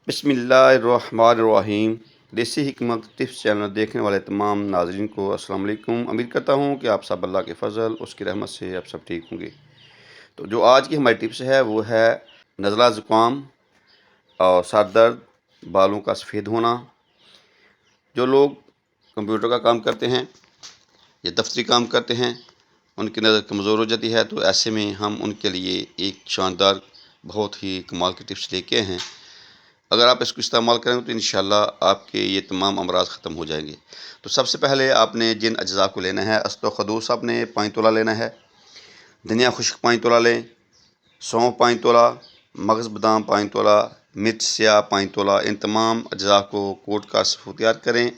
بسم اللہ الرحمن الرحیم۔ دیسی حکمت ٹپس چینل دیکھنے والے تمام ناظرین کو السلام علیکم۔ امید کرتا ہوں کہ آپ سب اللہ کے فضل اس کی رحمت سے آپ سب ٹھیک ہوں گے۔ تو جو آج کی ہماری ٹپس ہے وہ ہے نزلہ زکام اور سر درد، بالوں کا سفید ہونا۔ جو لوگ کمپیوٹر کا کام کرتے ہیں یا دفتری کام کرتے ہیں ان کی نظر کمزور ہو جاتی ہے، تو ایسے میں ہم ان کے لیے ایک شاندار بہت ہی کمال کی ٹپس لے کے ہیں۔ اگر آپ اس کو استعمال کریں تو انشاءاللہ آپ کے یہ تمام امراض ختم ہو جائیں گے۔ تو سب سے پہلے آپ نے جن اجزاء کو لینا ہے، استو خدوس آپ نے 5 تولہ لینا ہے، دھنیا خشک 5 تولہ لیں، سونف 5 تولہ، مغز بادام 5 تولہ، مرچ سیاہ 5 تولہ۔ ان تمام اجزاء کو کوٹ کا صفو تیار کریں۔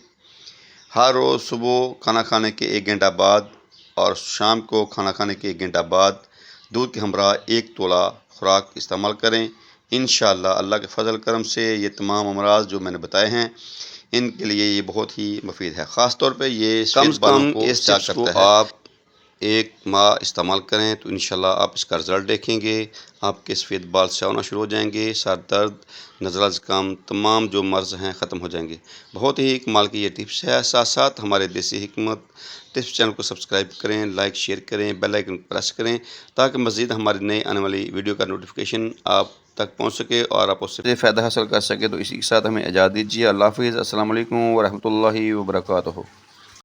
ہر روز صبح کھانا کھانے کے 1 گھنٹہ بعد اور شام کو کھانا کھانے کے 1 گھنٹہ بعد دودھ کے ہمراہ 1 تولہ خوراک استعمال کریں۔ انشاءاللہ اللہ کے فضل کرم سے یہ تمام امراض جو میں نے بتائے ہیں ان کے لیے یہ بہت ہی مفید ہے۔ خاص طور پہ یہ سفید بالوں کو اس ٹپس کو آپ 1 ماہ استعمال کریں تو انشاءاللہ آپ اس کا رزلٹ دیکھیں گے۔ آپ کے سفید بال سیاہ ہونا شروع ہو جائیں گے، سر درد، نزلہ زکام، تمام جو مرض ہیں ختم ہو جائیں گے۔ بہت ہی کمال کی یہ ٹپس ہے۔ ساتھ ساتھ ہمارے دیسی حکمت ٹپس چینل کو سبسکرائب کریں، لائک شیئر کریں، بیل آئیکن پریس کریں تاکہ مزید ہماری نئی آنے والی ویڈیو کا نوٹیفیکیشن آپ تک پہنچ سکے اور آپ اس سے فائدہ حاصل کر سکے۔ تو اسی کے ساتھ ہمیں اجازت دیجیے۔ اللہ حافظ۔ السلام علیکم ورحمۃ اللہ وبرکاتہ۔